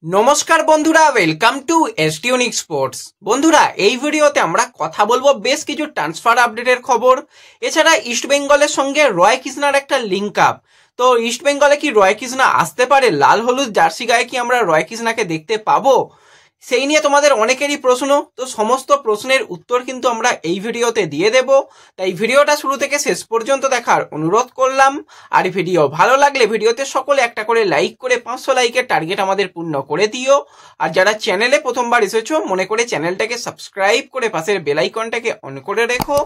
নমস্কার বন্ধুরা, welcome to এসটিউনিক sports. বন্ধুরা, এই ভিডিওতে আমরা কথা বলবো বেশ কিছু ট্রান্সফার আপডেটের খবর। এছাড়া ইস্ট বেঙ্গলের সঙ্গে রয় কৃষ্ণার একটা লিঙ্ক আপ। তো ইস্ট বেঙ্গলে কি রয় কৃষ্ণা আসতে পারে? লাল হলুদ জার্সি গায়ে কি আমরা রয় কৃষ্ণাকে দেখতে পাবো? সেই নিয়ে তোমাদের অনেকেরই প্রশ্ন। তো সমস্ত প্রশ্নের উত্তর কিন্তু আমরা এই ভিডিওতে দিয়ে দেব, তাই ভিডিওটা শুরু থেকে শেষ পর্যন্ত দেখার অনুরোধ করলাম। আর ভিডিও ভালো লাগলে ভিডিওতে সকলে একটা করে লাইক করে 500 লাইকের টার্গেট আমাদের পূর্ণ করে দিও। আর যারা চ্যানেলে প্রথমবার এসেছো মনে করে চ্যানেলটাকে সাবস্ক্রাইব করে পাশের বেল আইকনটাকে অন করে রেখো।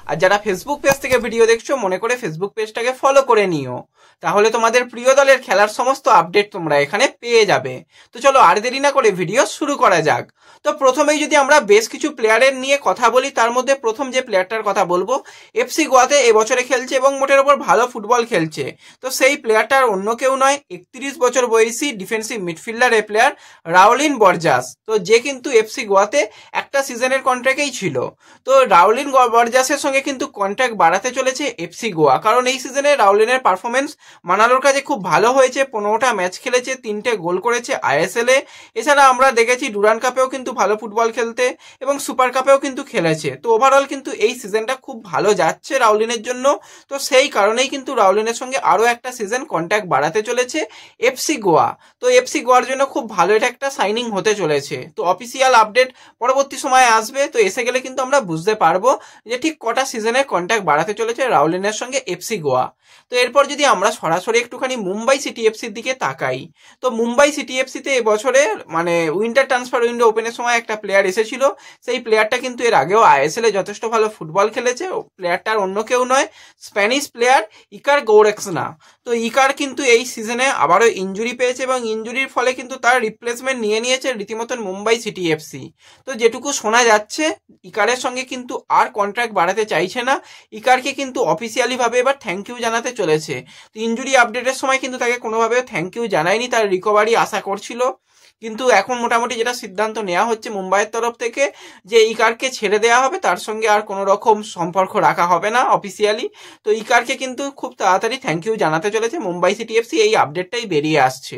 আর যারা ফেসবুক পেজ থেকে ভিডিও দেখছো মনে করে ফেসবুক পেজটাকে ফলো করে নিও, তাহলে তোমাদের প্রিয় দলের খেলার সমস্ত আপডেট তোমরা এখানে পেয়ে যাবে। তো চলো আর দেরি না করে ভিডিও শুরু করা যাক। তো প্রথমেই যদি আমরা বেশ কিছু প্লেয়ারের নিয়ে কথা বলি, তার মধ্যে প্রথম যে প্লেয়ারটার কথা বলবো, এফসি গোয়াতে এবছরে খেলছে এবং মোটের ওপর ভালো ফুটবল খেলছে। তো সেই প্লেয়ারটার অন্য কেউ নয়, 31 বছর বয়সী ডিফেন্সিভ মিডফিল্ডারের প্লেয়ার রাউলিন বরজাস। তো যে কিন্তু এফসি গোয়াতে একটা সিজনের কন্ট্রাক্টেই ছিল। তো রাউলিন বরজাসের সঙ্গে কিন্তু কন্ট্রাক্ট বাড়াতে চলেছে এফসি গোয়া, কারণ এই সিজনে রাউলিনের পারফরমেন্স মানালোর কাছে খুব ভালো হয়েছে। 15টা ম্যাচ খেলেছে, 3টে গোল করেছে আইএসএল এ। এছাড়া আমরা দেখেছি ডুরান কাপেও কিন্তু ভালো ফুটবল খেলতে এবং সুপার কাপেও কিন্তু খেলেছে। তো ওভারঅল কিন্তু এই সিজনটা খুব ভালো যাচ্ছে রাউলিনের জন্য। তো সেই কারণেই কিন্তু রাউলিনের সঙ্গে আরও একটা সিজন কন্ট্রাক্ট বাড়াতে চলেছে এফসি গোয়া। তো এফসি গোয়ার জন্য খুব ভালো এটা একটা সাইনিং হতে চলেছে। তো অফিসিয়াল আপডেট পরবর্তী সময়ে আসবে, তো এসে গেলে কিন্তু আমরা বুঝতে পারবো যে ঠিক কটা সিজনের কন্ট্রাক্ট বাড়াতে চলেছে রাউলিনের সঙ্গে এফসি গোয়া। তো এরপর যদি আমরা সরাসরি একটুখানি মুম্বাই সিটি এফসির দিকে তাকাই, তো মুম্বাই সিটি এফসিতে এবছরে মানে উইন্টার ট্রান্সফার উইন্ডো ওপেনের সময় একটা প্লেয়ার এসেছিল। সেই প্লেয়ারটা কিন্তু এর আগেও আইএসএল এ যথেষ্ট ভালো ফুটবল খেলেছে। প্লেয়ারটার অন্য কেউ নয়, স্প্যানিশ প্লেয়ার ইকার গৌরেক্সনা। তো ইকার কিন্তু এই সিজনে আবারও ইনজুরি পেয়েছে এবং ইনজুরির ফলে কিন্তু তার রিপ্লেসমেন্ট নিয়ে নিয়েছে রীতিমতন মুম্বাই সিটি এফসি। তো যেটুকু শোনা যাচ্ছে, ইকারের সঙ্গে কিন্তু আর কন্ট্রাক্ট বাড়াতে চাইছে না। ইকারকে কিন্তু অফিসিয়ালি ভাবে এবার থ্যাংক ইউ জানাতে চলেছে। তো ইনজুরি আপডেটের সময় কিন্তু তাকে কোনোভাবে থ্যাংক ইউ জানায়নি, তার রিকভারি আশা করছিল। কিন্তু এখন মোটামুটি যেটা সিদ্ধান্ত নেওয়া হচ্ছে মুম্বাইয়ের তরফ থেকে, যে ইকারকে ছেড়ে দেওয়া হবে, তার সঙ্গে আর কোনো রকম সম্পর্ক রাখা হবে না অফিসিয়ালি। তো ইকারকে কিন্তু খুব তাড়াতাড়ি থ্যাংক ইউ জানাতে চলেছে মুম্বাই সিটি এফসি, এই আপডেটটাই বেরিয়ে আসছে।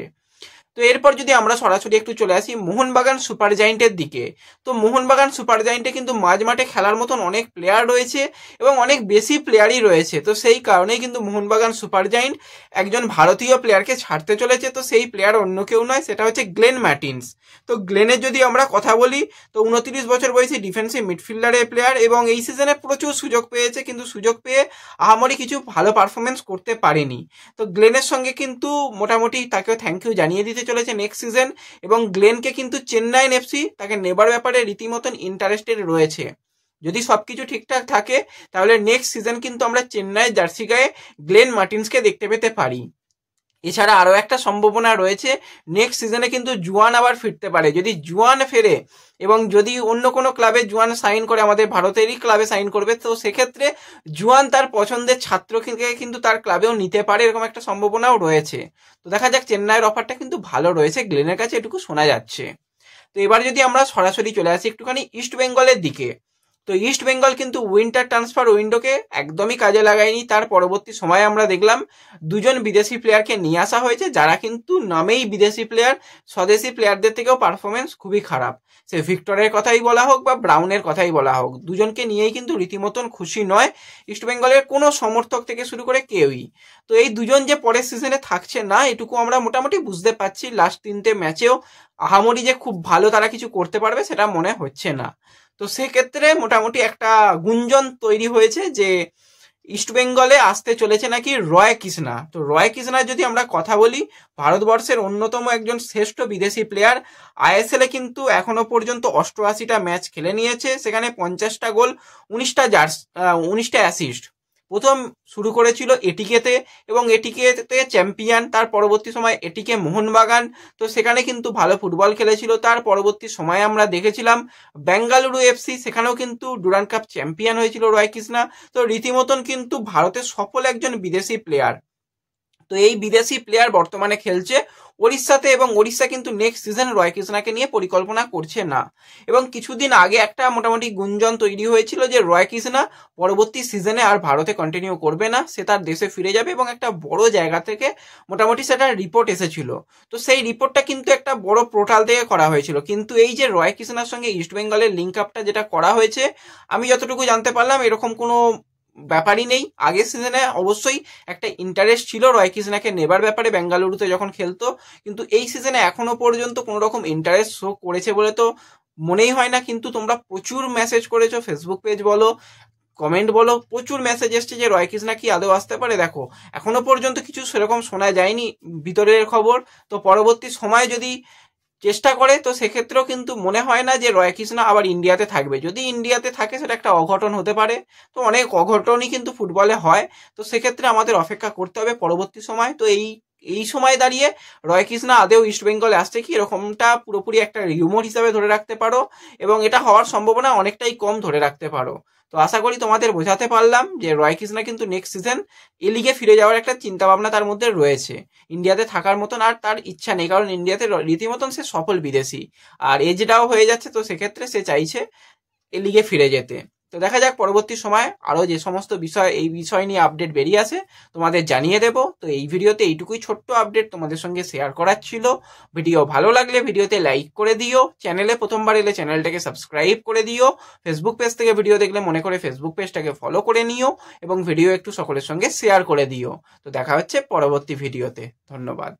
তো এরপর যদি আমরা সরাসরি একটু চলে আসি মোহনবাগান সুপার জায়েন্টের দিকে, তো মোহনবাগান সুপার জায়েন্টে কিন্তু মাঝ মাঠে খেলার মতন অনেক প্লেয়ার রয়েছে এবং অনেক বেশি প্লেয়ারই রয়েছে। তো সেই কারণেই কিন্তু মোহনবাগান সুপার জায়েন্ট একজন ভারতীয় প্লেয়ারকে ছাড়তে চলেছে। তো সেই প্লেয়ার অন্য কেউ নয়, সেটা হচ্ছে গ্লেন ম্যাটিন্স। তো গ্লেনের যদি আমরা কথা বলি, তো 29 বছর বয়সী ডিফেন্সিভ মিডফিল্ডারের প্লেয়ার এবং এই সিজনে প্রচুর সুযোগ পেয়েছে, কিন্তু সুযোগ পেয়ে আহামরি কিছু ভালো পারফরমেন্স করতে পারেনি। তো গ্লেনের সঙ্গে কিন্তু মোটামুটি তাকেও থ্যাংক ইউ জানিয়ে দিতে চলেছে নেক্সট সিজন। এবং গ্লেনকে কিন্তু চেন্নাইন এফসি তাকে নেবার ব্যাপারে রীতিমতন ইন্টারেস্টেড রয়েছে। যদি সবকিছু ঠিকঠাক থাকে তাহলে নেক্সট সিজন কিন্তু আমরা চেন্নাইয়ের জার্সি গায়ে গ্লেন মার্টিন্সকে দেখতে পেতে পারি। এছাড়া আরও একটা সম্ভাবনা রয়েছে, নেক্সট সিজনে কিন্তু জুয়ান আবার ফিরতে পারে। যদি জুয়ান ফেরে এবং যদি অন্য কোনো ক্লাবে জুয়ান সাইন করে, আমাদের ভারতেরই ক্লাবে সাইন করবে, তো সেক্ষেত্রে জুয়ান তার পছন্দের ছাত্রকে কিন্তু তার ক্লাবেও নিতে পারে, এরকম একটা সম্ভাবনাও রয়েছে। তো দেখা যাক, চেন্নাইয়ের অফারটা কিন্তু ভালো রয়েছে গ্লেনের কাছে, এটুকু শোনা যাচ্ছে। তো এবার যদি আমরা সরাসরি চলে আসি একটুখানি ইস্ট বেঙ্গলের দিকে, তো ইস্ট বেঙ্গল কিন্তু উইন্টার ট্রান্সফার উইন্ডোকে একদমই কাজে লাগায়নি। তার পরবর্তী সময়ে আমরা দেখলাম দুজন বিদেশি প্লেয়ারকে নিয়ে আসা হয়েছে, যারা কিন্তু নামেই বিদেশি প্লেয়ার, স্বদেশি প্লেয়ারদের থেকেও পারফরমেন্স খুবই খারাপ। সে ভিক্টরের কথাই বলা হোক বা ব্রাউনের কথাই বলা হোক, দুজনকে নিয়েই কিন্তু রীতিমতন খুশি নয় ইস্ট বেঙ্গলের কোনো সমর্থক থেকে শুরু করে কেউই। তো এই দুজন যে পরের সিজনে থাকছে না, এটুকু আমরা মোটামুটি বুঝতে পারছি। লাস্ট 3টে ম্যাচেও আহামরি যে খুব ভালো তারা কিছু করতে পারবে সেটা মনে হচ্ছে না। তো সেক্ষেত্রে মোটামুটি একটা গুঞ্জন তৈরি হয়েছে যে ইস্টবেঙ্গলে আসতে চলেছে নাকি রয় কৃষ্ণা। তো রয় কৃষ্ণার যদি আমরা কথা বলি, ভারতবর্ষের অন্যতম একজন শ্রেষ্ঠ বিদেশি প্লেয়ার। আইএসএল এ কিন্তু এখনো পর্যন্ত 88টা ম্যাচ খেলে নিয়েছে, সেখানে 50টা গোল, 19টা অ্যাসিস্ট। প্রথম শুরু করেছিল এটিকেতে এবং এটিকেতে চ্যাম্পিয়ন, তার পরবর্তী সময় এটিকে মোহনবাগান। তো সেখানে কিন্তু ভালো ফুটবল খেলেছিল। তার পরবর্তী সময়ে আমরা দেখেছিলাম বেঙ্গালুরু এফসি, সেখানেও কিন্তু ডুরান্ড কাপ চ্যাম্পিয়ন হয়েছিল রয় কৃষ্ণা। তো রীতিমতন কিন্তু ভারতের সফল একজন বিদেশি প্লেয়ার। তো এই বিদেশি প্লেয়ার বর্তমানে খেলছে ওড়িশাতে, এবং ওড়িশা কিন্তু নেক্সট সিজন রয় কৃষ্ণাকে নিয়ে পরিকল্পনা করছে না। এবং কিছুদিন আগে একটা মোটামুটি গুঞ্জন তৈরি হয়েছিল যে রয় কৃষ্ণা পরবর্তী সিজনে আর ভারতে কন্টিনিউ করবে না, সে তার দেশে ফিরে যাবে, এবং একটা বড় জায়গা থেকে মোটামুটি সেটা রিপোর্ট এসেছিল। তো সেই রিপোর্টটা কিন্তু একটা বড় পোর্টাল থেকে করা হয়েছিল, কিন্তু এই যে রয় কৃষ্ণার সঙ্গে ইস্টবেঙ্গলের লিঙ্ক আপটা যেটা করা হয়েছে, আমি যতটুকু জানতে পারলাম এরকম কোনো ব্যাপারই নেই। আগের সিজনে অবশ্যই একটা ইন্টারেস্ট ছিল রয় কৃষ্ণাকে নেবার ব্যাপারে বেঙ্গালুরুতে যখন খেলতো, কিন্তু এই সিজনে এখনো পর্যন্ত কোনো রকম ইন্টারেস্ট শো করেছে বলে তো মনেই হয় না। কিন্তু তোমরা প্রচুর মেসেজ করেছো, ফেসবুক পেজ বলো, কমেন্ট বলো, প্রচুর মেসেজ এসছে যে রয় কৃষ্ণা কি আদৌ আসতে পারে। দেখো এখনো পর্যন্ত কিছু সেরকম শোনা যায়নি ভিতরের খবর, তো পরবর্তী সময় যদি চেষ্টা করে তো সেক্ষেত্রেও কিন্তু মনে হয় না যে রয় কৃষ্ণা আবার ইন্ডিয়াতে থাকবে। যদি ইন্ডিয়াতে থাকে সেটা একটা অঘটন হতে পারে, তো অনেক অঘটনই কিন্তু ফুটবলে হয়, তো সেক্ষেত্রে আমাদের অপেক্ষা করতে হবে পরবর্তী সময়। তো এই সময় দাঁড়িয়ে রয় কৃষ্ণা আদেও ইস্টবেঙ্গলে আসছে কি, এরকমটা পুরোপুরি একটা রিউমার হিসাবে ধরে রাখতে পারো, এবং এটা হওয়ার সম্ভাবনা অনেকটাই কম ধরে রাখতে পারো। তো আশা করি তোমাদের বোঝাতে পারলাম যে রয় কৃষ্ণা কিন্তু নেক্সট সিজন এ লিগে ফিরে যাওয়ার একটা চিন্তা ভাবনা তার মধ্যে রয়েছে, ইন্ডিয়াতে থাকার মতন আর তার ইচ্ছা নেই, কারণ ইন্ডিয়াতে রীতিমতন সে সফল বিদেশি, আর এজটাও হয়ে যাচ্ছে, তো সেক্ষেত্রে সে চাইছে এ লিগে ফিরে যেতে। তো দেখা যাক পরবর্তী সময় আরো যে সমস্ত বিষয় এই বিষয় নিয়ে আপডেট বেরিয়ে আসে তোমাদের জানিয়ে দেব। তো এই ভিডিওতে এইটুকুই ছোট্ট আপডেট তোমাদের সঙ্গে শেয়ার করার ছিল। ভিডিও ভালো লাগলে ভিডিওতে লাইক করে দিও, চ্যানেলে প্রথমবার এলে চ্যানেলটাকে সাবস্ক্রাইব করে দিও, ফেসবুক পেজ থেকে ভিডিও দেখলে মনে করে ফেসবুক পেজটাকে ফলো করে নিও, এবং ভিডিও একটু সকলের সঙ্গে শেয়ার করে দিও। তো দেখা হচ্ছে পরবর্তী ভিডিওতে, ধন্যবাদ।